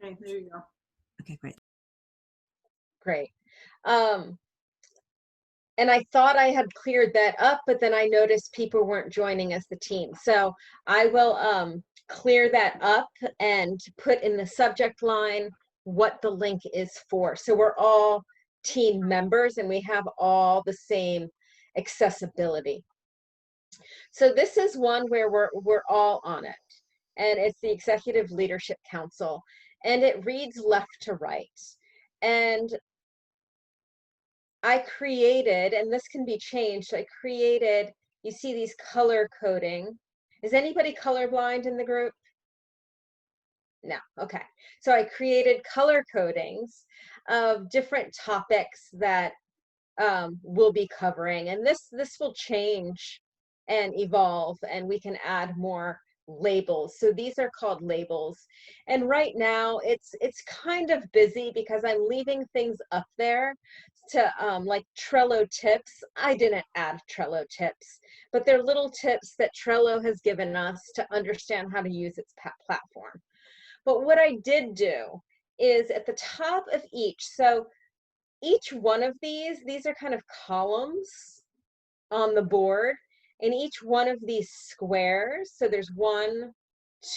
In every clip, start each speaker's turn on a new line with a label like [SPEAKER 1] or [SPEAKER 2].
[SPEAKER 1] Okay, there you go.
[SPEAKER 2] Okay, great.
[SPEAKER 3] Great. And I thought I had cleared that up, but then I noticed people weren't joining as the team. So I will clear that up and put in the subject line what the link is for. So we're all team members and we have all the same accessibility. So this is one where we're all on it, and it's the Executive Leadership Council, and it reads left to right. And I created, and this can be changed, I created, you see these color coding. Is anybody colorblind in the group? No, okay. So I created color codings of different topics that we'll be covering, and this will change and evolve, and we can add more labels. So these are called labels, and right now it's kind of busy because I'm leaving things up there to like Trello tips. I didn't add Trello tips, but they're little tips that Trello has given us to understand how to use its platform. But what I did do is at the top of each, so each one of these are kind of columns on the board, and each one of these squares, so there's 1,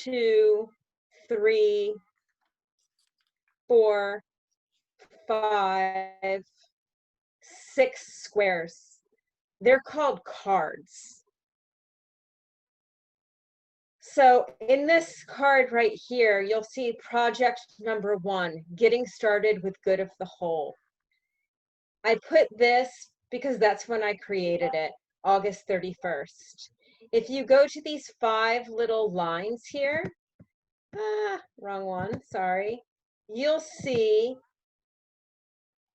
[SPEAKER 3] 2, 3, 4, 5, 6 squares. They're called cards. So in this card right here, you'll see project number 1, getting started with good of the whole. I put this because that's when I created it, August 31st. If you go to these 5 little lines here, wrong one, sorry, you'll see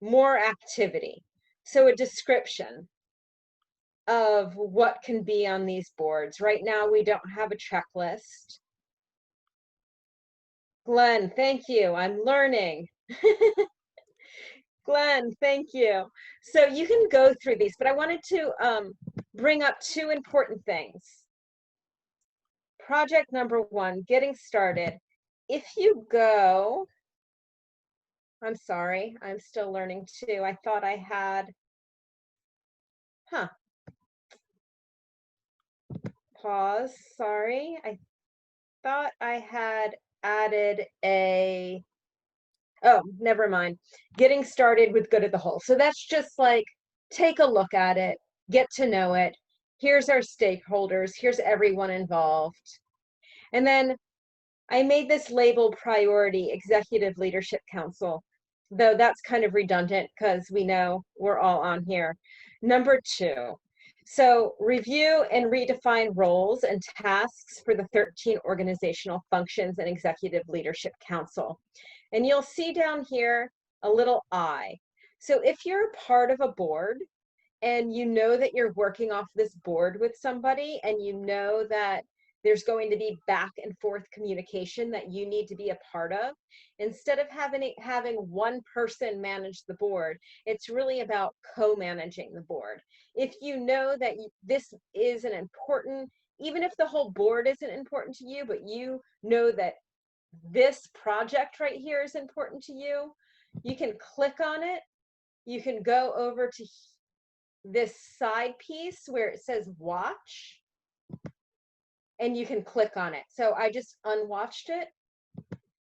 [SPEAKER 3] more activity. So a description of what can be on these boards. Right now, we don't have a checklist. Glenn, thank you. I'm learning. Glenn, thank you. So you can go through these, but I wanted to bring up 2 important things. Project number 1, getting started. If you go, I'm sorry, I'm still learning too. I thought I had, pause, sorry. I thought I had added a, oh, never mind. Getting started with good of the whole. So that's just like, take a look at it, get to know it. Here's our stakeholders, here's everyone involved. And then I made this label priority, Executive Leadership Council, though that's kind of redundant because we know we're all on here. Number 2, so review and redefine roles and tasks for the 13 organizational functions and Executive Leadership Council. And you'll see down here a little I. So if you're a part of a board and you know that you're working off this board with somebody and you know that there's going to be back and forth communication that you need to be a part of, instead of having one person manage the board, it's really about co-managing the board. If you know that this is an important, even if the whole board isn't important to you, but you know that this project right here is important to you, you can click on it. You can go over to this side piece where it says watch, and you can click on it. So I just unwatched it,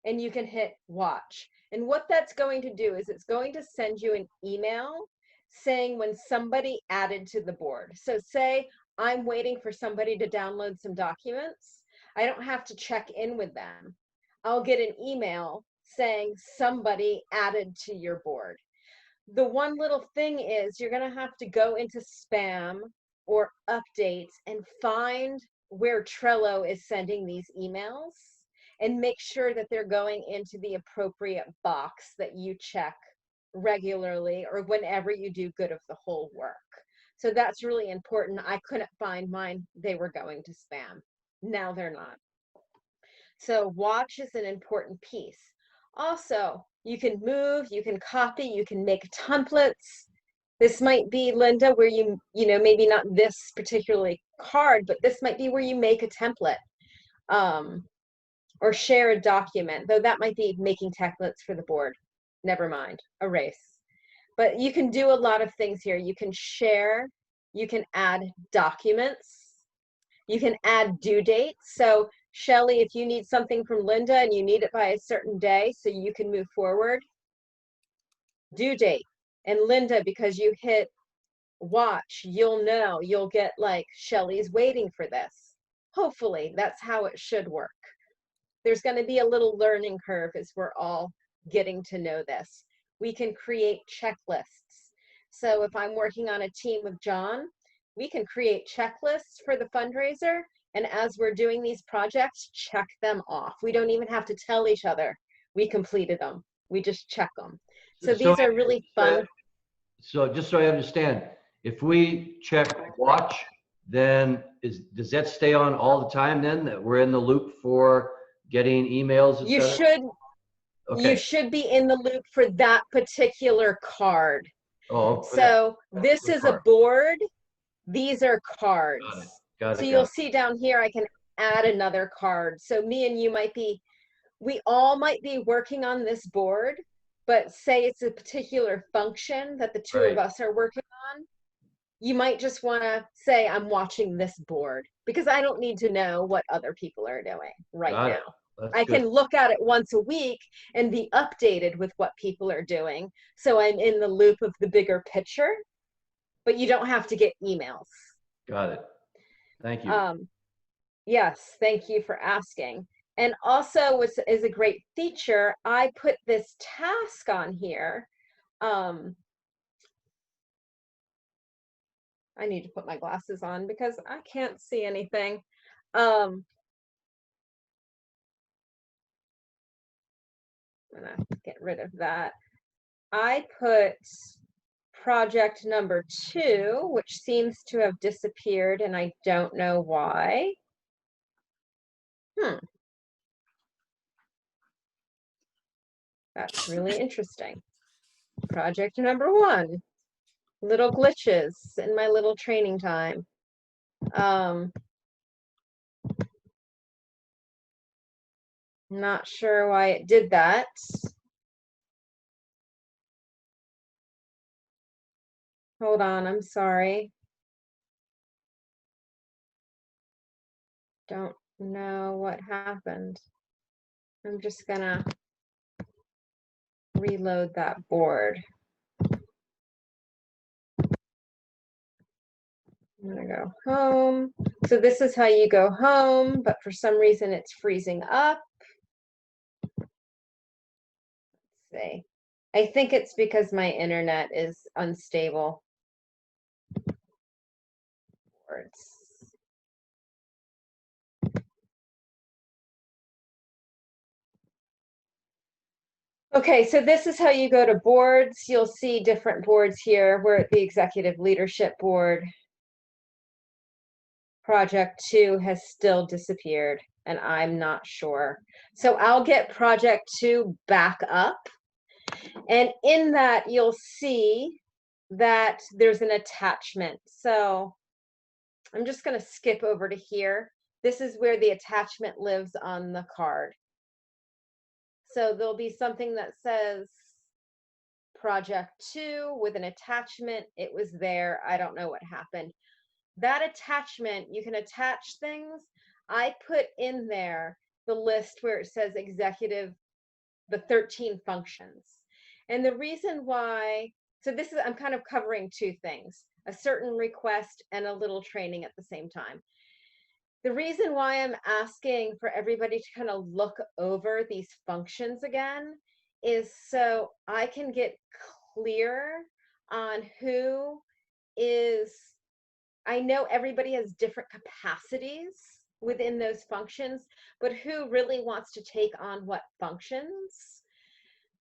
[SPEAKER 3] and you can hit watch. And what that's going to do is it's going to send you an email saying when somebody added to the board. So say I'm waiting for somebody to download some documents. I don't have to check in with them. I'll get an email saying somebody added to your board. The one little thing is you're going to have to go into spam or updates and find where Trello is sending these emails and make sure that they're going into the appropriate box that you check regularly or whenever you do good of the whole work. So that's really important. I couldn't find mine. They were going to spam. Now they're not. So watch is an important piece. Also, you can move, you can copy, you can make templates. This might be, Linda, where you know, maybe not this particularly card, but this might be where you make a template. or share a document, though that might be making templates for the board. Never mind, erase. But you can do a lot of things here. You can share, you can add documents, you can add due dates. So Shelley, if you need something from Linda and you need it by a certain day so you can move forward, due date. And Linda, because you hit watch, you'll know, you'll get like, Shelley's waiting for this. Hopefully that's how it should work. There's going to be a little learning curve as we're all getting to know this. We can create checklists. So if I'm working on a team with John, we can create checklists for the fundraiser. And as we're doing these projects, check them off. We don't even have to tell each other we completed them. We just check them. So these are really fun.
[SPEAKER 1] So just so I understand, if we check watch, then does that stay on all the time then, that we're in the loop for getting emails, et cetera?
[SPEAKER 3] You should be in the loop for that particular card.
[SPEAKER 1] Oh,
[SPEAKER 3] so this is a board. These are cards.
[SPEAKER 1] Got it.
[SPEAKER 3] So you'll see down here, I can add another card. So me and you might be, we all might be working on this board, but say it's a particular function that the two of us are working on. You might just want to say, I'm watching this board, because I don't need to know what other people are doing right now. I can look at it once a week and be updated with what people are doing. So I'm in the loop of the bigger picture, but you don't have to get emails.
[SPEAKER 1] Got it. Thank you.
[SPEAKER 3] Yes, thank you for asking. And also, which is a great feature, I put this task on here. I need to put my glasses on because I can't see anything. I'm gonna get rid of that. I put project number 2, which seems to have disappeared, and I don't know why. That's really interesting. Project number 1. Little glitches in my little training time. Not sure why it did that. Hold on, I'm sorry. Don't know what happened. I'm just gonna reload that board. I'm gonna go home. So this is how you go home, but for some reason it's freezing up. Let's see. I think it's because my internet is unstable. Boards. Okay, so this is how you go to boards. You'll see different boards here. We're at the executive leadership board. Project 2 has still disappeared, and I'm not sure. So I'll get project 2 back up. And in that, you'll see that there's an attachment. So I'm just going to skip over to here. This is where the attachment lives on the card. So there'll be something that says project 2 with an attachment. It was there. I don't know what happened. That attachment, you can attach things. I put in there the list where it says executive, the 13 functions. And the reason why, so this is, I'm kind of covering 2 things, a certain request and a little training at the same time. The reason why I'm asking for everybody to kind of look over these functions again is so I can get clear on who is, I know everybody has different capacities within those functions, but who really wants to take on what functions?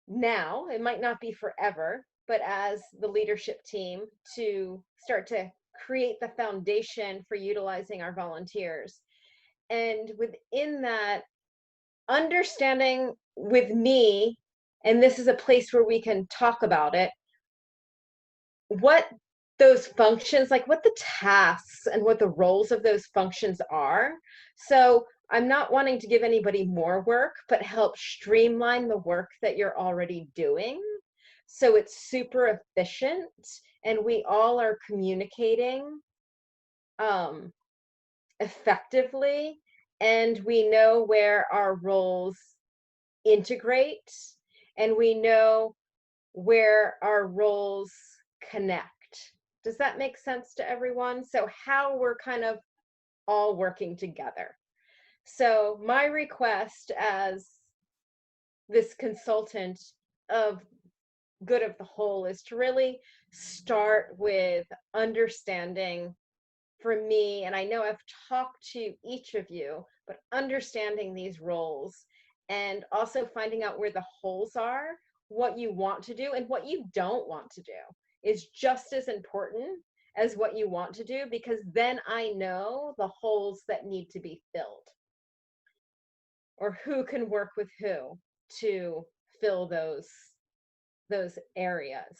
[SPEAKER 3] Now, it might not be forever, but as the leadership team to start to create the foundation for utilizing our volunteers. And within that, understanding with me, and this is a place where we can talk about it, what those functions, like what the tasks and what the roles of those functions are. So I'm not wanting to give anybody more work, but help streamline the work that you're already doing. So it's super efficient and we all are communicating effectively, and we know where our roles integrate, and we know where our roles connect. Does that make sense to everyone? So how we're kind of all working together. So my request as this consultant of good of the whole is to really start with understanding for me, and I know I've talked to each of you, but understanding these roles and also finding out where the holes are, what you want to do and what you don't want to do is just as important as what you want to do, because then I know the holes that need to be filled or who can work with who to fill those areas.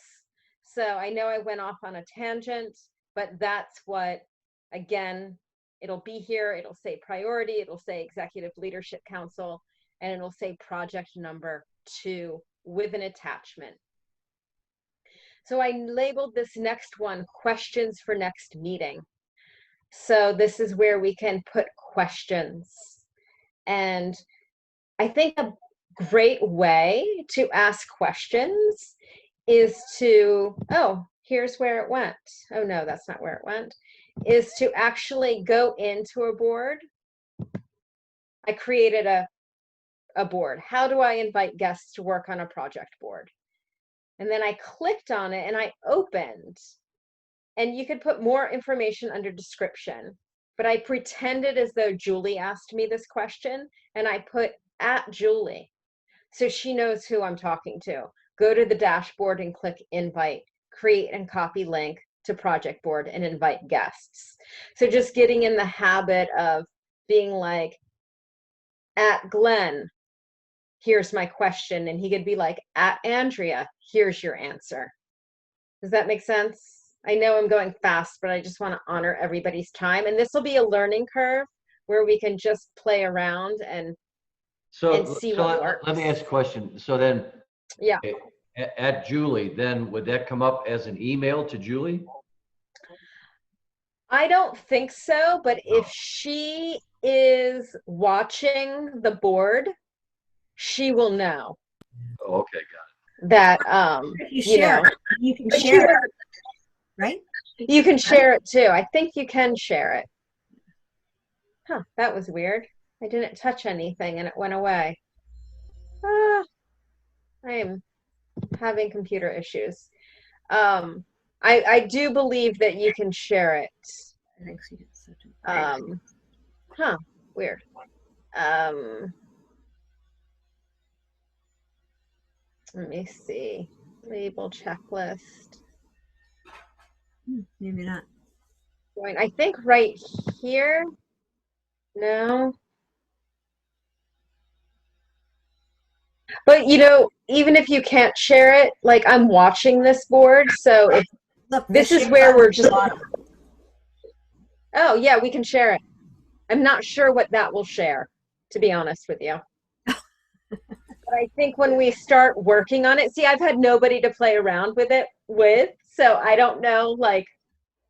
[SPEAKER 3] So I know I went off on a tangent, but that's what, again, it'll be here, it'll say priority, it'll say Executive Leadership Council, and it'll say project number 2 with an attachment. So I labeled this next one, questions for next meeting. So this is where we can put questions. And I think a great way to ask questions is to, oh, here's where it went. Oh no, that's not where it went. Is to actually go into a board. I created a board. How do I invite guests to work on a project board? And then I clicked on it and I opened, and you could put more information under description, but I pretended as though Julie asked me this question, and I put at Julie, so she knows who I'm talking to. Go to the dashboard and click invite, create and copy link to project board and invite guests. So just getting in the habit of being like, at Glenn, here's my question. And he could be like, at Andrea, here's your answer. Does that make sense? I know I'm going fast, but I just want to honor everybody's time. And this will be a learning curve where we can just play around and see what works.
[SPEAKER 1] Let me ask a question. So then,
[SPEAKER 3] yeah,
[SPEAKER 1] at Julie, then would that come up as an email to Julie?
[SPEAKER 3] I don't think so, but if she is watching the board, she will know.
[SPEAKER 1] Oh, okay, got
[SPEAKER 3] it. That
[SPEAKER 2] you can share it, right?
[SPEAKER 3] You can share it too. I think you can share it. Huh, that was weird. I didn't touch anything and it went away. I am having computer issues. I do believe that you can share it. Huh, weird. Let me see. Label checklist.
[SPEAKER 2] Maybe not.
[SPEAKER 3] I think right here. No. But even if you can't share it, like I'm watching this board, so if
[SPEAKER 2] Look,
[SPEAKER 3] this is where we're just. Oh yeah, we can share it. I'm not sure what that will share, to be honest with you. But I think when we start working on it, see, I've had nobody to play around with it with, so I don't know like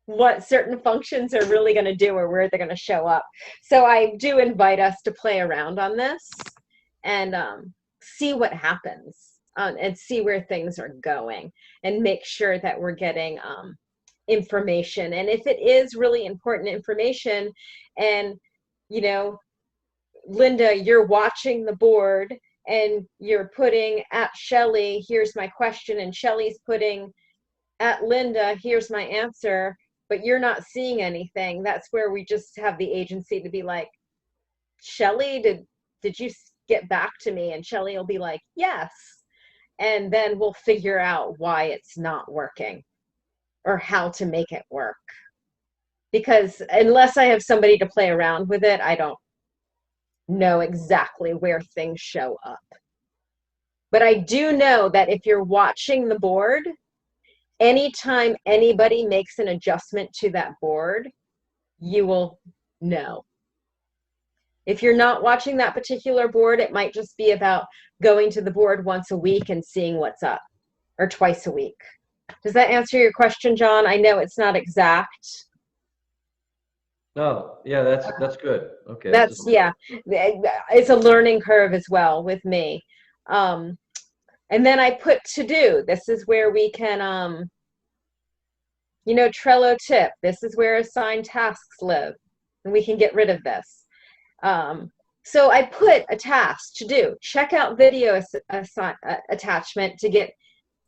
[SPEAKER 3] what certain functions are really going to do or where they're going to show up. So I do invite us to play around on this and see what happens and see where things are going and make sure that we're getting information. And if it is really important information and, Linda, you're watching the board and you're putting at Shelley, here's my question, and Shelley's putting at Linda, here's my answer, but you're not seeing anything. That's where we just have the agency to be like, Shelley, did you get back to me? And Shelley will be like, yes. And then we'll figure out why it's not working or how to make it work. Because unless I have somebody to play around with it, I don't know exactly where things show up. But I do know that if you're watching the board, anytime anybody makes an adjustment to that board, you will know. If you're not watching that particular board, it might just be about going to the board once a week and seeing what's up, or twice a week. Does that answer your question, John? I know it's not exact.
[SPEAKER 1] No, yeah, that's good. Okay.
[SPEAKER 3] That's, yeah, it's a learning curve as well with me. And then I put to do. This is where we can, you know, Trello tip. This is where assigned tasks live, and we can get rid of this. So I put a task to do. Check out video attachment to get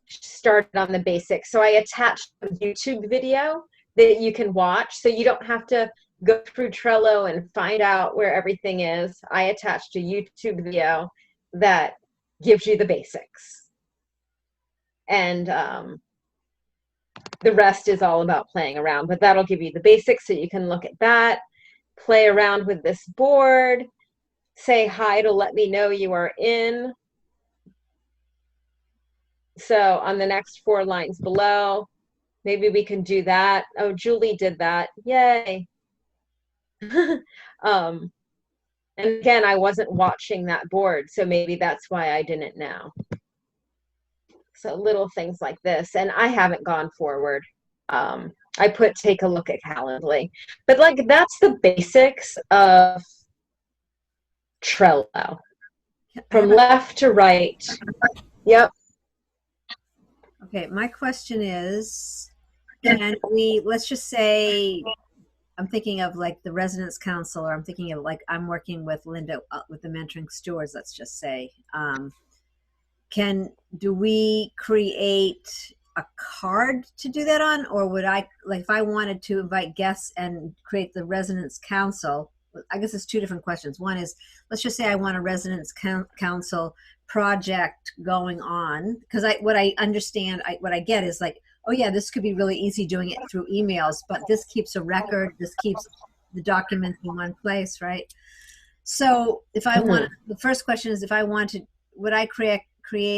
[SPEAKER 3] started on the basics. So I attached a YouTube video that you can watch, so you don't have to go through Trello and find out where everything is. I attached a YouTube video that gives you the basics. And the rest is all about playing around, but that'll give you the basics so you can look at that, play around with this board, say hi to let me know you are in. So on the next 4 lines below, maybe we can do that. Oh, Julie did that. Yay. And again, I wasn't watching that board, so maybe that's why I didn't know. So little things like this, and I haven't gone forward. I put take a look at Calendly, but like that's the basics of Trello, from left to right. Yep.
[SPEAKER 2] Okay, my question is, can we, let's just say, I'm thinking of like the residence council, or I'm thinking of like, I'm working with Linda with the mentoring stewards, let's just say. Do we create a card to do that on? Or would I, like if I wanted to invite guests and create the residence council, I guess it's 2 different questions. One is, let's just say I want a residence council project going on, because what I understand, what I get is like, oh yeah, this could be really easy doing it through emails, but this keeps a record, this keeps the documents in one place, right? So if I want, the first question is, if I wanted, would I create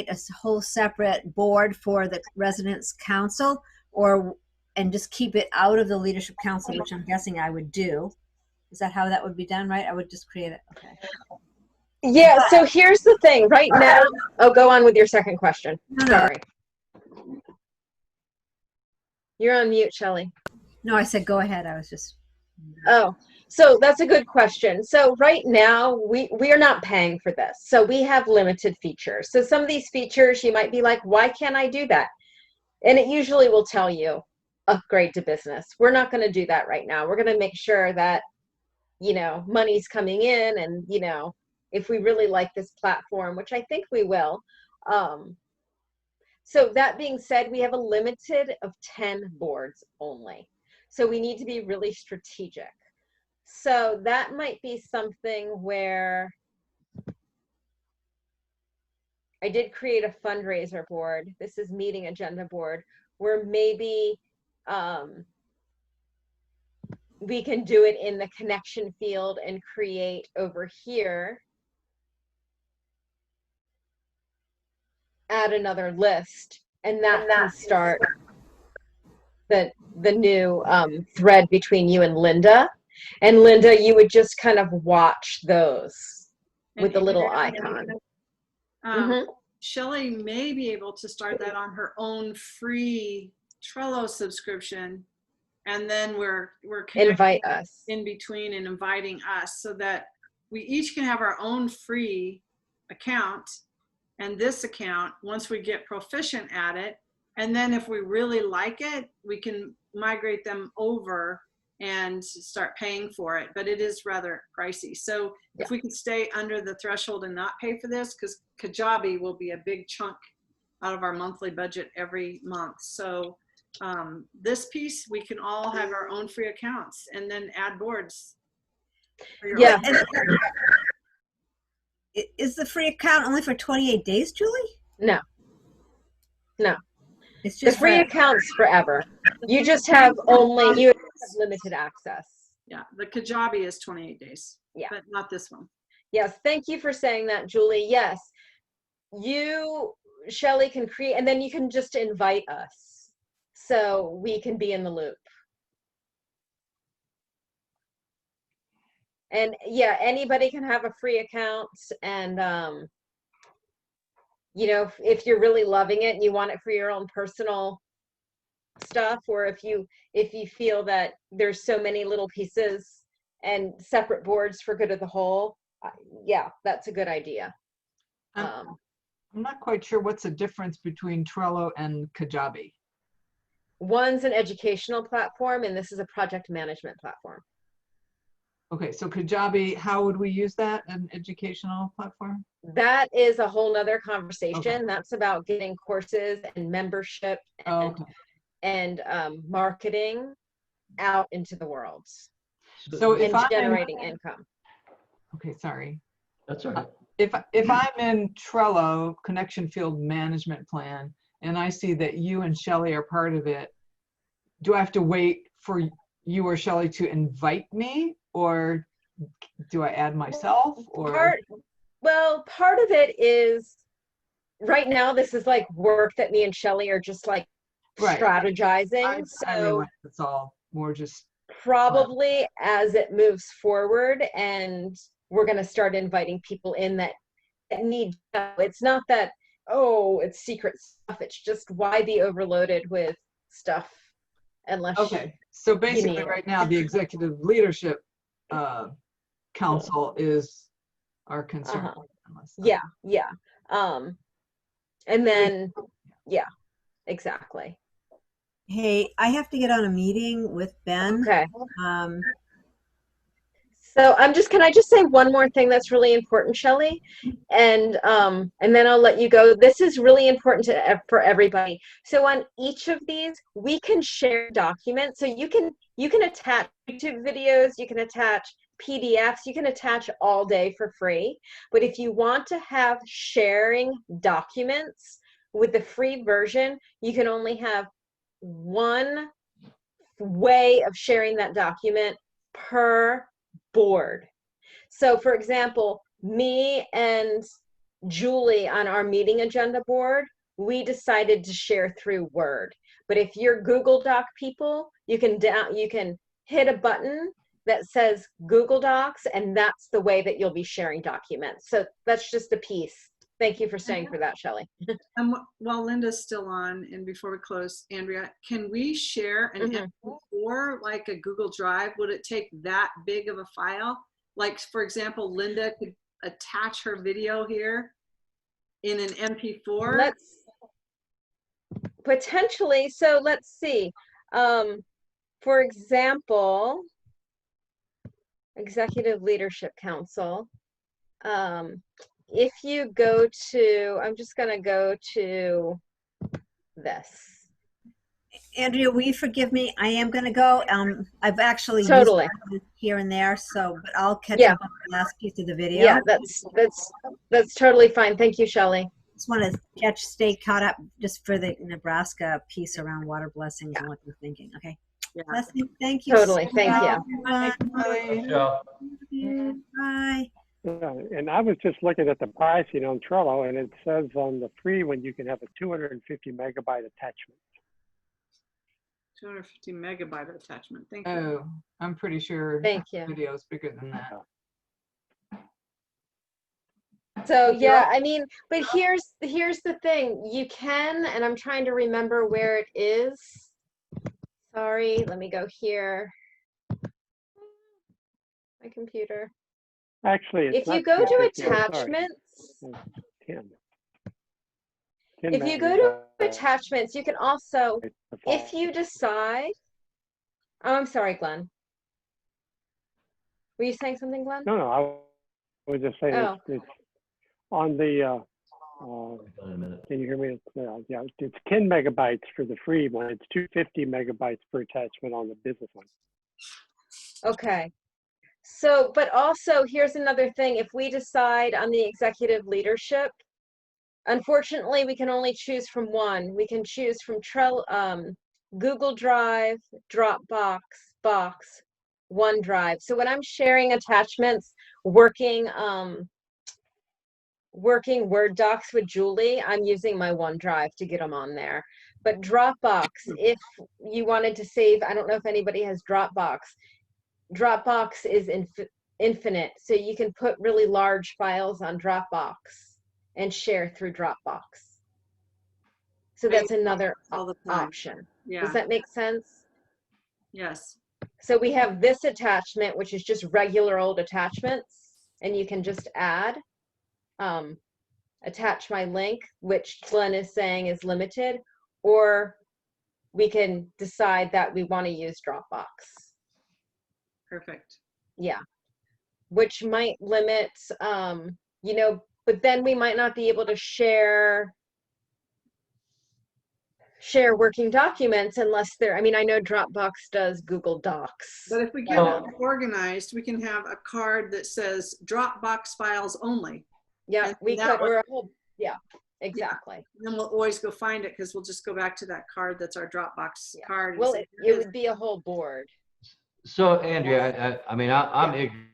[SPEAKER 2] a whole separate board for the residence council, and just keep it out of the leadership council, which I'm guessing I would do. Is that how that would be done, right? I would just create it. Okay.
[SPEAKER 3] Yeah, so here's the thing. Right now, oh, go on with your second question.
[SPEAKER 2] No.
[SPEAKER 3] Sorry. You're on mute, Shelley.
[SPEAKER 2] No, I said go ahead. I was just...
[SPEAKER 3] Oh, so that's a good question. So right now, we are not paying for this. So we have limited features. So some of these features, you might be like, why can't I do that? And it usually will tell you, upgrade to business. We're not going to do that right now. We're going to make sure that, you know, money's coming in, and, you know, if we really like this platform, which I think we will. So that being said, we have a limited of 10 boards only. So we need to be really strategic. So that might be something where I did create a fundraiser board. This is meeting agenda board, where maybe we can do it in the connection field and create over here, add another list, and that can start the new thread between you and Linda. And Linda, you would just kind of watch those with the little icon.
[SPEAKER 4] Shelley may be able to start that on her own free Trello subscription, and then we're
[SPEAKER 3] invite us
[SPEAKER 4] in between and inviting us, so that we each can have our own free account and this account once we get proficient at it. And then if we really like it, we can migrate them over and start paying for it. But it is rather pricey. So if we could stay under the threshold and not pay for this, because Kajabi will be a big chunk out of our monthly budget every month. So this piece, we can all have our own free accounts and then add boards.
[SPEAKER 3] Yeah.
[SPEAKER 2] Is the free account only for 28 days, Julie?
[SPEAKER 3] No.
[SPEAKER 2] It's just
[SPEAKER 3] the free account's forever. You just have you have limited access.
[SPEAKER 4] Yeah, the Kajabi is 28 days.
[SPEAKER 3] Yeah.
[SPEAKER 4] But not this one.
[SPEAKER 3] Yes, thank you for saying that, Julie. Yes, you, Shelley, can create, and then you can just invite us so we can be in the loop. And yeah, anybody can have a free account. And, you know, if you're really loving it and you want it for your own personal stuff, or if you feel that there's so many little pieces and separate boards for good of the whole, yeah, that's a good idea.
[SPEAKER 5] I'm not quite sure what's the difference between Trello and Kajabi.
[SPEAKER 3] One's an educational platform and this is a project management platform.
[SPEAKER 5] Okay, so Kajabi, how would we use that, an educational platform?
[SPEAKER 3] That is a whole nother conversation.
[SPEAKER 5] Okay.
[SPEAKER 3] That's about getting courses and membership
[SPEAKER 5] Oh,
[SPEAKER 3] and,
[SPEAKER 5] okay.
[SPEAKER 3] and marketing out into the world
[SPEAKER 5] So if
[SPEAKER 3] and
[SPEAKER 5] I'm
[SPEAKER 3] generating income.
[SPEAKER 5] okay, sorry.
[SPEAKER 1] That's all right.
[SPEAKER 5] If I'm in Trello connection field management plan and I see that you and Shelley are part of it, do I have to wait for you or Shelley to invite me, or do I add myself? Or
[SPEAKER 3] Part of it is right now, this is like work that me and Shelley are just like
[SPEAKER 5] Right.
[SPEAKER 3] strategizing.
[SPEAKER 5] I
[SPEAKER 3] So
[SPEAKER 5] realize it's all more just
[SPEAKER 3] probably as it moves forward and we're going to start inviting people in that need, it's not that, oh, it's secret stuff. It's just why be overloaded with stuff unless
[SPEAKER 5] okay. So basically
[SPEAKER 3] need it.
[SPEAKER 5] right now the executive leadership council is our concern.
[SPEAKER 3] Yeah. And then, yeah, exactly.
[SPEAKER 2] Hey, I have to get on a meeting with Ben.
[SPEAKER 3] Okay.
[SPEAKER 2] Um,
[SPEAKER 3] So can I just say one more thing that's really important, Shelley? And then I'll let you go. This is really important for everybody. So on each of these, we can share documents. So you can attach YouTube videos, you can attach PDFs, you can attach all day for free. But if you want to have sharing documents with the free version, you can only have one way of sharing that document per board. So for example, me and Julie on our meeting agenda board, we decided to share through Word. But if you're Google Doc people, you can hit a button that says Google Docs, and that's the way that you'll be sharing documents. So that's just a piece. Thank you for staying for that, Shelley.
[SPEAKER 4] While Linda's still on, and before we close, Andrea, can we share an MP4 like a Google Drive? Would it take that big of a file? Like, for example, Linda could attach her video here in an MP4?
[SPEAKER 3] Potentially. So let's see. For example, Executive Leadership Council. If you go to, I'm just going to go to this.
[SPEAKER 2] Andrea, will you forgive me? I am going to go. I've actually
[SPEAKER 3] Totally
[SPEAKER 2] used it here and there, so but I'll catch
[SPEAKER 3] Yeah.
[SPEAKER 2] up on the last piece of the video.
[SPEAKER 3] Yeah, that's totally fine. Thank you, Shelley.
[SPEAKER 2] Just want to stay caught up just for the Nebraska piece around water blessings and what they're thinking. Okay.
[SPEAKER 4] Yeah.
[SPEAKER 2] Blessing. Thank you.
[SPEAKER 3] Totally.
[SPEAKER 2] So
[SPEAKER 3] Thank
[SPEAKER 2] much.
[SPEAKER 1] Yeah.
[SPEAKER 2] Bye.
[SPEAKER 6] And I was just looking at the pricing on Trello, and it says on the free one you can have a 250 megabyte attachment.
[SPEAKER 4] 250 megabyte attachment. Thank you.
[SPEAKER 5] Oh, I'm pretty sure
[SPEAKER 3] Thank you.
[SPEAKER 5] video is bigger than that.
[SPEAKER 3] So yeah, I mean, but here's the thing. You can, and I'm trying to remember where it is. Sorry, let me go here. My computer.
[SPEAKER 6] Actually, it's
[SPEAKER 3] If you
[SPEAKER 6] not
[SPEAKER 3] go to
[SPEAKER 6] 250, I'm sorry.
[SPEAKER 3] attachments,
[SPEAKER 6] It's 10.
[SPEAKER 3] if you go to attachments, you can also, if you decide, oh, I'm sorry, Glenn. Were you saying something, Glenn?
[SPEAKER 6] No, I was just saying it's on the, can you hear me? Yeah, it's 10 megabytes for the free one. It's 250 megabytes per attachment on the business one.
[SPEAKER 3] Okay. So, but also here's another thing. If we decide on the executive leadership, unfortunately, we can only choose from one. We can choose from Google Drive, Dropbox, OneDrive. So when I'm sharing attachments, working Word docs with Julie, I'm using my OneDrive to get them on there. But Dropbox, if you wanted to save, I don't know if anybody has Dropbox. Dropbox is infinite, so you can put really large files on Dropbox and share through Dropbox. So that's another
[SPEAKER 4] all the time.
[SPEAKER 3] option.
[SPEAKER 4] Yeah.
[SPEAKER 3] Does that make sense?
[SPEAKER 4] Yes.
[SPEAKER 3] So we have this attachment, which is just regular old attachments, and you can just add, attach my link, which Glenn is saying is limited, or we can decide that we want to use Dropbox.
[SPEAKER 4] Perfect.
[SPEAKER 3] Yeah. Which might limit, you know, but then we might not be able to share working documents unless they're, I mean, I know Dropbox does Google Docs.
[SPEAKER 4] But if we get it organized, we can have a card that says Dropbox files only.
[SPEAKER 3] Yeah,
[SPEAKER 4] and
[SPEAKER 3] we
[SPEAKER 4] that
[SPEAKER 3] could,
[SPEAKER 4] way-
[SPEAKER 3] or a whole, yeah, exactly.
[SPEAKER 4] Then we'll always go find it because we'll just go back to that card that's our Dropbox
[SPEAKER 3] Yeah.
[SPEAKER 4] card. and
[SPEAKER 3] Well,
[SPEAKER 4] say,
[SPEAKER 3] it
[SPEAKER 4] "Here it is."
[SPEAKER 3] would be a whole board.
[SPEAKER 1] So Andrea, I'm ignorant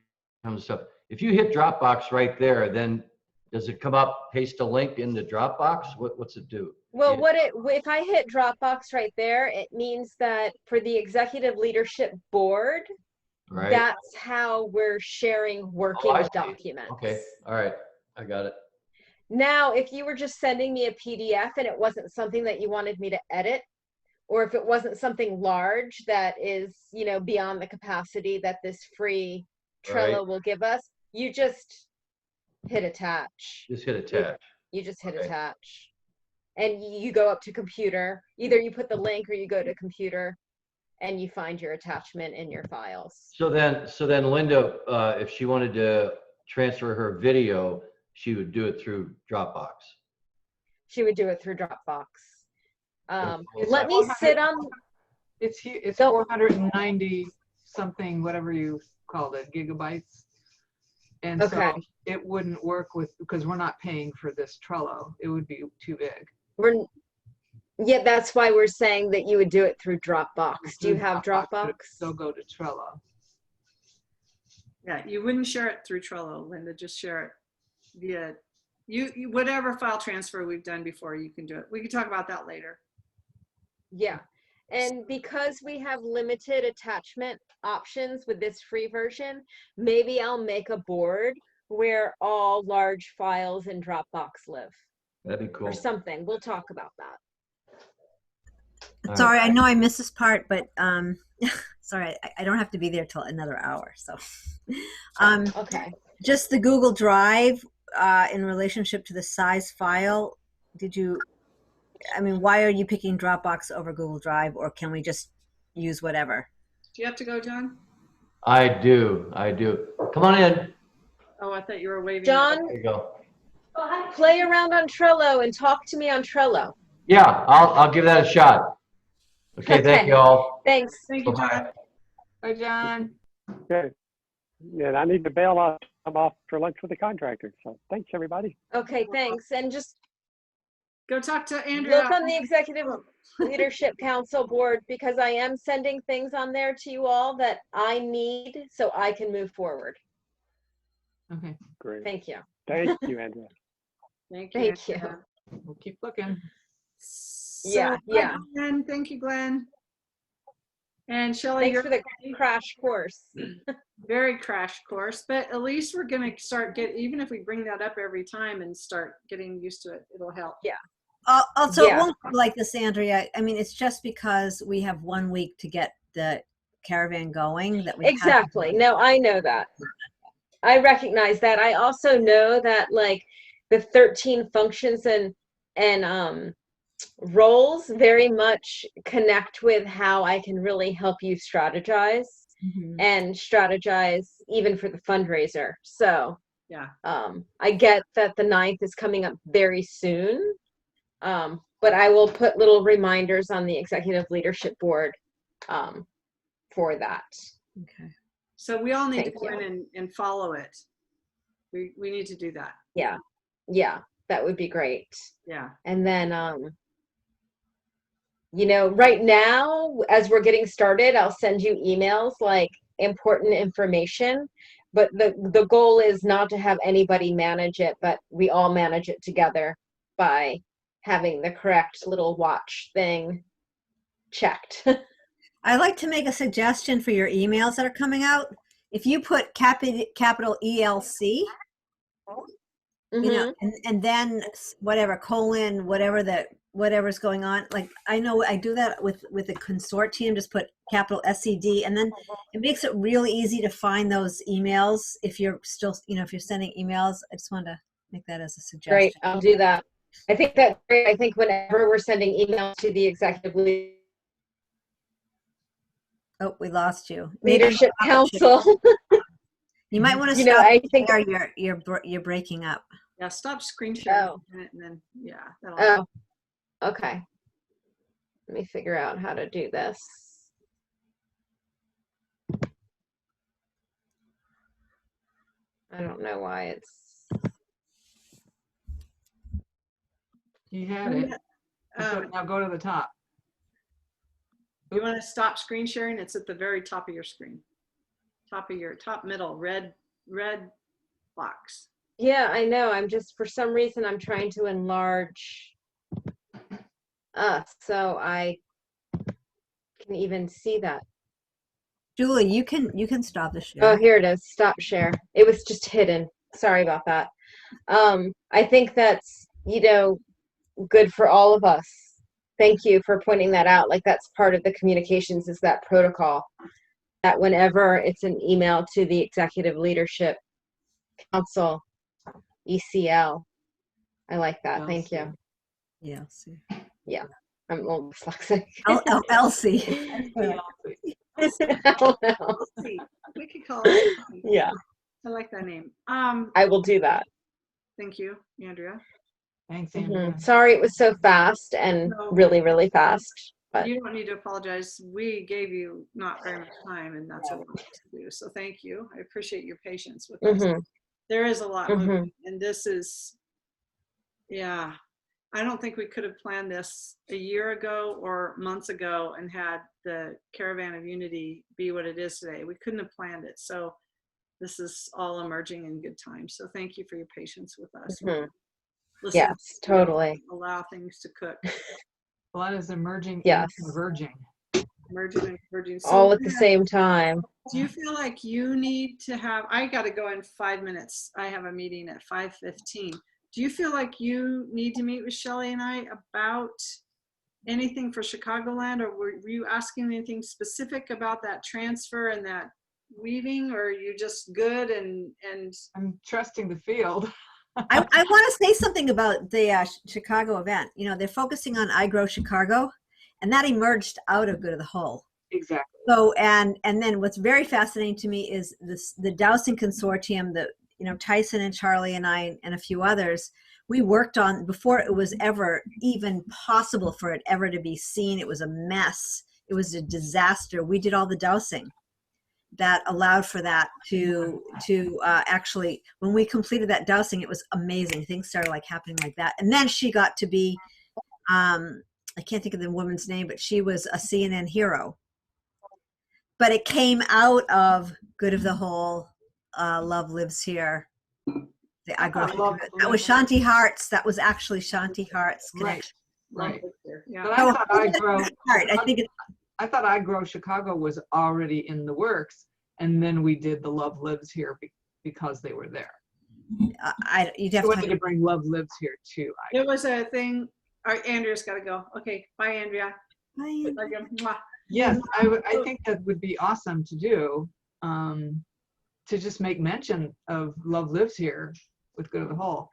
[SPEAKER 1] on stuff. If you hit Dropbox right there, then does it come up, paste a link into Dropbox? What's it do?
[SPEAKER 3] Well,
[SPEAKER 1] Yeah.
[SPEAKER 3] if I hit Dropbox right there, it means that for the executive leadership board,
[SPEAKER 1] Right.
[SPEAKER 3] that's how we're sharing working
[SPEAKER 1] I see.
[SPEAKER 3] documents.
[SPEAKER 1] Okay. All right. I got it.
[SPEAKER 3] Now, if you were just sending me a PDF and it wasn't something that you wanted me to edit, or if it wasn't something large that is, you know, beyond the capacity that this free Trello
[SPEAKER 1] Right.
[SPEAKER 3] will give us, you just hit attach.
[SPEAKER 1] Just hit attach.
[SPEAKER 3] You just hit
[SPEAKER 1] Okay.
[SPEAKER 3] attach. And you go up to computer. Either you put the link or you go to computer and you find your attachment in your files.
[SPEAKER 1] So then Linda, if she wanted to transfer her video, she would do it through Dropbox.
[SPEAKER 3] She would do it through Dropbox.
[SPEAKER 1] Okay.
[SPEAKER 3] Let me sit on.
[SPEAKER 5] It's here. It's
[SPEAKER 3] Don't-
[SPEAKER 5] 490 something, whatever you called it, gigabytes. And
[SPEAKER 3] Okay.
[SPEAKER 5] so it wouldn't work with, because we're not paying for this Trello. It would be too big.
[SPEAKER 3] Yeah, that's why we're saying that you would do it through Dropbox. Do you have
[SPEAKER 5] but
[SPEAKER 3] Dropbox?
[SPEAKER 5] They'll go to Trello.
[SPEAKER 4] Yeah, you wouldn't share it through Trello, Linda. Just share it via you whatever file transfer we've done before. You can do it. We can talk about that later.
[SPEAKER 3] Yeah. And because we have limited attachment options with this free version, maybe I'll make a board where all large files in Dropbox live
[SPEAKER 1] That'd be cool.
[SPEAKER 3] or something. We'll talk about that.
[SPEAKER 1] All
[SPEAKER 2] Sorry,
[SPEAKER 1] right.
[SPEAKER 2] I know I missed this part, but sorry, I don't have to be there till another hour. So,
[SPEAKER 3] Okay.
[SPEAKER 2] just the Google Drive in relationship to the size file. Why are you picking Dropbox over Google Drive, or can we just use whatever?
[SPEAKER 4] Do you have to go, John?
[SPEAKER 1] I do. Come on in.
[SPEAKER 4] Oh, I thought you were waving.
[SPEAKER 3] John,
[SPEAKER 1] There you go.
[SPEAKER 3] play around on Trello and talk to me on Trello.
[SPEAKER 1] Yeah, I'll give that a shot. Okay, thank
[SPEAKER 3] Okay.
[SPEAKER 1] you all.
[SPEAKER 3] Thanks.
[SPEAKER 4] Thank you, John.
[SPEAKER 1] Bye-bye.
[SPEAKER 5] Bye, John.
[SPEAKER 6] Okay. And I need to bail off. I'm off for lunch with the contractor. So thanks, everybody.
[SPEAKER 3] Okay, thanks. And just
[SPEAKER 4] Go talk to Andrea.
[SPEAKER 3] look on the Executive Leadership Council board, because I am sending things on there to you all that I need so I can move forward.
[SPEAKER 5] Okay,
[SPEAKER 6] Great.
[SPEAKER 3] Thank you.
[SPEAKER 6] Thank you, Andrea.
[SPEAKER 4] Thank you.
[SPEAKER 3] Thank you.
[SPEAKER 4] Andrea.
[SPEAKER 5] we'll keep looking.
[SPEAKER 3] Yeah,
[SPEAKER 4] So,
[SPEAKER 3] yeah.
[SPEAKER 4] Glenn, thank you, Glenn. And Shelley,
[SPEAKER 3] Thanks
[SPEAKER 4] you're
[SPEAKER 3] for the crash course.
[SPEAKER 4] very crash course, but at least we're going to start even if we bring that up every time and start getting used to it, it'll help.
[SPEAKER 3] Yeah.
[SPEAKER 2] Also,
[SPEAKER 3] Yeah.
[SPEAKER 2] it won't be like this, Andrea. I mean, it's just because we have 1 week to get the caravan going that we have to-
[SPEAKER 3] Exactly. No, I know that. I recognize that. I also know that like the 13 functions and roles very much connect with how I can really help you strategize
[SPEAKER 2] Mhm.
[SPEAKER 3] and strategize even for the fundraiser. So
[SPEAKER 4] Yeah.
[SPEAKER 3] I get that the 9th is coming up very soon. But I will put little reminders on the executive leadership board for that.
[SPEAKER 2] Okay.
[SPEAKER 4] So we all need
[SPEAKER 3] Thank
[SPEAKER 4] to go in and follow it. We need to do that.
[SPEAKER 3] Yeah. Yeah, that would be great.
[SPEAKER 4] Yeah.
[SPEAKER 3] And then, you know, right now, as we're getting started, I'll send you emails like important information, but the goal is not to have anybody manage it, but we all manage it together by having the correct little watch thing checked.
[SPEAKER 2] I'd like to make a suggestion for your emails that are coming out. if you put capital ELC, you know, and then whatever colon, whatever's going on. Like I know I do that with the consortium, just put capital SED, and then it makes it really easy to find those emails if you're still, you know, if you're sending emails. I just wanted to make that as a suggestion.
[SPEAKER 3] Great, I'll do that. I think that's great. I think whenever we're sending emails to the executive
[SPEAKER 2] Oh, we lost you.
[SPEAKER 3] leadership council.
[SPEAKER 2] You might want to
[SPEAKER 3] You know,
[SPEAKER 2] stop.
[SPEAKER 3] I think
[SPEAKER 2] You're breaking up.
[SPEAKER 4] Yeah, stop screen sharing
[SPEAKER 3] Oh.
[SPEAKER 4] and then, yeah.
[SPEAKER 3] Oh, okay. Let me figure out how to do this. I don't know why it's.
[SPEAKER 5] You had it. Now go to the top.
[SPEAKER 4] You want to stop screen sharing? It's at the very top of your screen. Top of your top middle, red box.
[SPEAKER 3] Yeah, I know. I'm just, for some reason, I'm trying to enlarge us so I can even see that.
[SPEAKER 2] Julie, you can stop the share.
[SPEAKER 3] Oh, here it is. Stop share. It was just hidden. Sorry about that. I think that's, you know, good for all of us. Thank you for pointing that out. Like, that's part of the communications, is that protocol, that whenever it's an email to the executive leadership council, ECL. I like that. Thank you.
[SPEAKER 2] Yeah. See.
[SPEAKER 3] Yeah. I'm a little dyslexic.
[SPEAKER 2] ELC.
[SPEAKER 4] We could call it.
[SPEAKER 3] Yeah.
[SPEAKER 4] I like that name.
[SPEAKER 3] I will do that.
[SPEAKER 4] Thank you, Andrea.
[SPEAKER 5] Thanks, Andrea.
[SPEAKER 3] Sorry it was so fast and really, really fast. But
[SPEAKER 4] You don't need to apologize. We gave you not very much time, and that's what we wanted to do. So thank you. I appreciate your patience with us. There is a lot moving, and this is, yeah. I don't think we could have planned this a year ago or months ago and had the Caravan of Unity be what it is today. We couldn't have planned it. So this is all emerging in good time. So thank you for your patience with us. Listen,
[SPEAKER 3] yes, totally.
[SPEAKER 4] allow things to cook.
[SPEAKER 5] A lot is emerging
[SPEAKER 3] Yes.
[SPEAKER 5] and converging.
[SPEAKER 4] Emerging and converging. So
[SPEAKER 3] All at the same time.
[SPEAKER 4] do you feel like you need to have, I got to go in 5 minutes. I have a meeting at 5:15. Do you feel like you need to meet with Shelley and I about anything for Chicagoland, or were you asking anything specific about that transfer and that weaving, or are you just good and
[SPEAKER 5] I'm trusting the field.
[SPEAKER 2] I want to say something about the Chicago event. You know, they're focusing on I Grow Chicago, and that emerged out of Good of the Whole.
[SPEAKER 5] Exactly.
[SPEAKER 2] So, and then what's very fascinating to me is the Dowsing Consortium that, you know, Tyson and Charlie and I and a few others, we worked on before it was ever even possible for it ever to be seen. It was a mess. It was a disaster. We did all the dowsing that allowed for that to actually, when we completed that dowsing, it was amazing. Things started like happening like that. And then she got to be, I can't think of the woman's name, but she was a CNN hero. But it came out of Good of the Whole, Love Lives Here. That was Shanti Hart's. That was actually Shanti Hart's connection.
[SPEAKER 5] Right.
[SPEAKER 4] yeah.
[SPEAKER 5] But I thought
[SPEAKER 2] I
[SPEAKER 5] thought I Grow Chicago was already in the works, and then we did the Love Lives Here because they were there.
[SPEAKER 2] You
[SPEAKER 5] So
[SPEAKER 2] definitely
[SPEAKER 5] we need to bring Love Lives Here too.
[SPEAKER 4] It was a thing. All right, Andrea's got to go. Okay, bye, Andrea.
[SPEAKER 2] Bye.
[SPEAKER 4] Love you. Mwah.
[SPEAKER 5] Yes, I think that would be awesome to do, to just make mention of Love Lives Here with Good of the Whole.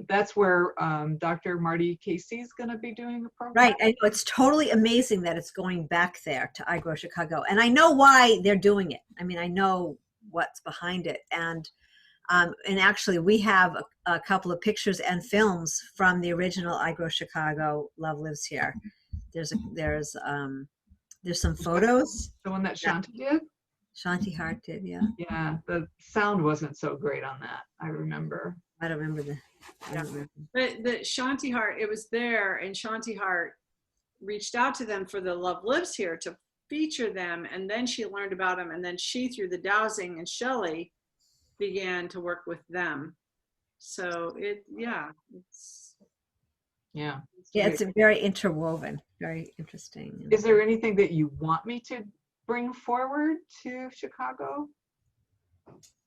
[SPEAKER 5] That's where Dr. Marty Casey's going to be doing a program.
[SPEAKER 2] Right. I know, it's totally amazing that it's going back there to I Grow Chicago. And I know why they're doing it. I mean, I know what's behind it. And actually, we have a couple of pictures and films from the original I Grow Chicago, Love Lives Here. There's some photos.
[SPEAKER 5] The one that Shanti did?
[SPEAKER 2] Shanti Hart did, yeah.
[SPEAKER 5] Yeah, the sound wasn't so great on that, I remember.
[SPEAKER 2] I don't remember
[SPEAKER 4] But the Shanti Hart, it was there, and Shanti Hart reached out to them for the Love Lives Here to feature them, and then she learned about them, and then she, through the dowsing, and Shelley began to work with them. So it's
[SPEAKER 2] very interwoven, very interesting.
[SPEAKER 5] Is there anything that you want me to bring forward to Chicago?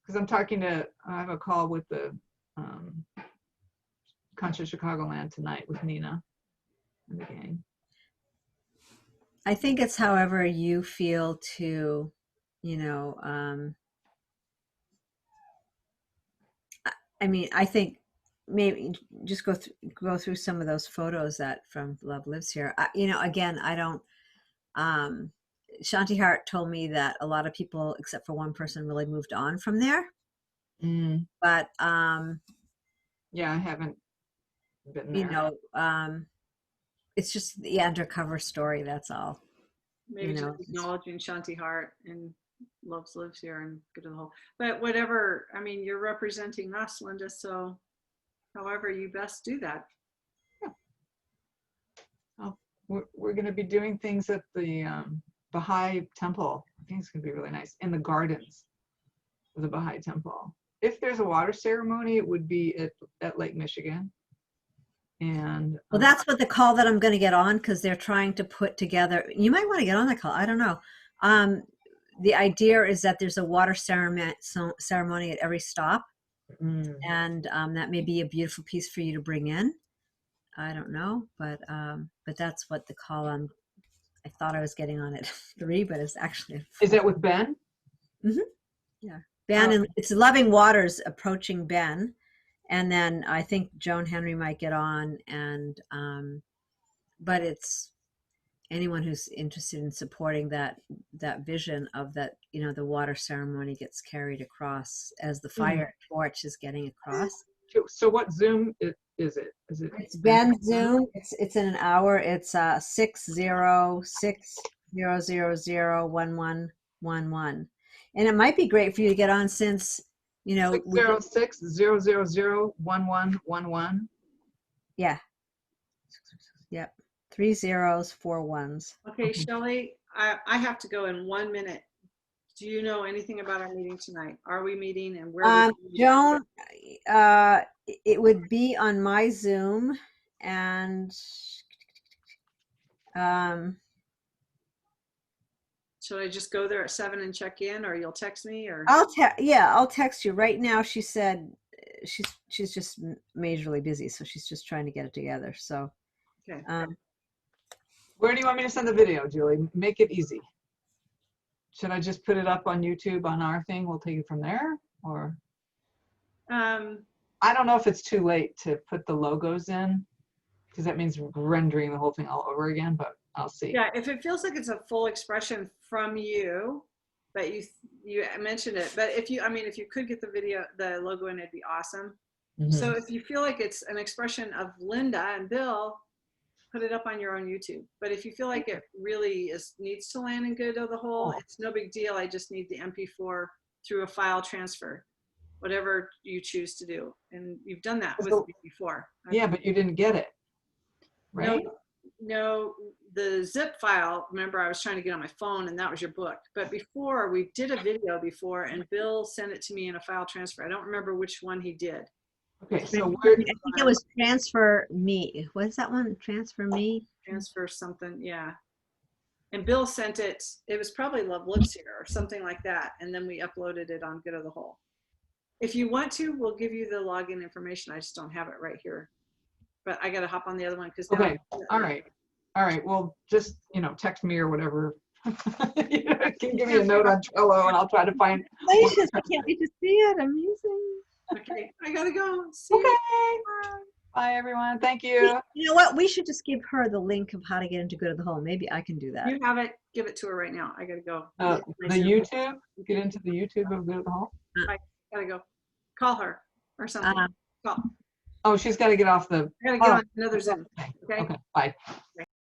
[SPEAKER 5] because I have a call with the Conscious Chicagoland tonight with Nina and the gang.
[SPEAKER 2] I think it's however you feel to, you know, I mean, I think maybe just go through some of those photos that from Love Lives Here. You know, again, I don't, Shanti Hart told me that a lot of people, except for one person, really moved on from there. But,
[SPEAKER 5] yeah, I haven't been there.
[SPEAKER 2] you know, it's just the undercover story. That's all.
[SPEAKER 4] Maybe
[SPEAKER 2] You know,
[SPEAKER 4] just acknowledging Shanti Hart and Loves Lives Here and go to the whole. But whatever, I mean, you're representing us, Linda, so however you best do that.
[SPEAKER 5] Yeah. Oh, we're going to be doing things at the Baha'i Temple. I think it's going to be really nice. In the gardens of the Baha'i Temple. If there's a water ceremony, it would be at Lake Michigan. And
[SPEAKER 2] well, that's what the call that I'm going to get on, because they're trying to put together. You might want to get on that call. I don't know. The idea is that there's a water ceremony at every stop, and that may be a beautiful piece for you to bring in. I don't know, but that's what the call on. I thought I was getting on at 3, but it's actually.
[SPEAKER 5] Is that with Ben?
[SPEAKER 2] Mm-hmm. Yeah, Ben, and it's Loving Waters approaching Ben. And then I think Joan Henry might get on, and but it's anyone who's interested in supporting that vision of that, you know, the water ceremony gets carried across as the fire torch is getting across.
[SPEAKER 5] So what Zoom is it? Is it?
[SPEAKER 2] It's Ben's Zoom. It's in an hour. It's 606-000-1111, and it might be great for you to get on since. You know, 606-000-1111. Yeah. Yep. 3 zeros, 4 ones.
[SPEAKER 4] Okay, Shelley, I have to go in 1 minute. Do you know anything about our meeting tonight? Are we meeting, and where?
[SPEAKER 2] Joan, it would be on my Zoom, and
[SPEAKER 4] should I just go there at 7 and check in, or you'll text me, or?
[SPEAKER 2] I'll text you right now. She said she's just majorly busy, so she's just trying to get it together. So,
[SPEAKER 4] okay.
[SPEAKER 5] Where do you want me to send the video, Julie? Make it easy. Should I just put it up on YouTube on our thing? We'll take it from there, or? I don't know if it's too late to put the logos in, because that means rendering the whole thing all over again, but I'll see.
[SPEAKER 4] Yeah, if it feels like it's a full expression from you, but you mentioned it, but if you could get the video, the logo in, it'd be awesome. So if you feel like it's an expression of Linda and Bill, put it up on your own YouTube. But if you feel like it really needs to land in Good of the Whole, it's no big deal. I just need the MP4 through a file transfer, whatever you choose to do. And you've done that with me before.
[SPEAKER 5] Yeah, but you didn't get it, right?
[SPEAKER 4] No, the zip file, remember I was trying to get on my phone, and that was your book. But before, we did a video before, and Bill sent it to me in a file transfer. I don't remember which one he did.
[SPEAKER 5] Okay, so
[SPEAKER 2] I think it was Transfer Me. What's that one? Transfer Me?
[SPEAKER 4] Transfer something, yeah. And Bill sent it, it was probably Love Lives Here or something like that. And then we uploaded it on Good of the Whole. If you want to, we'll give you the login information. I just don't have it right here. But I got to hop on the other one because.
[SPEAKER 5] Okay, all right. Well, just, text me or whatever. You can give me a note on Trello and I'll try to find.
[SPEAKER 2] I can't wait to see it. Amazing.
[SPEAKER 4] Okay, I gotta go. See you.
[SPEAKER 5] Bye, everyone. Thank you.
[SPEAKER 2] You know what? We should just give her the link of how to get into Good of the Whole. Maybe I can do that.
[SPEAKER 4] You have it. Give it to her right now. I gotta go.
[SPEAKER 5] The YouTube? Get into the YouTube of Good of the Whole?
[SPEAKER 4] I gotta go. Call her or something. Call.
[SPEAKER 5] Oh, she's got to get off the.
[SPEAKER 4] I gotta get on another Zoom. Okay.
[SPEAKER 5] Okay. Bye.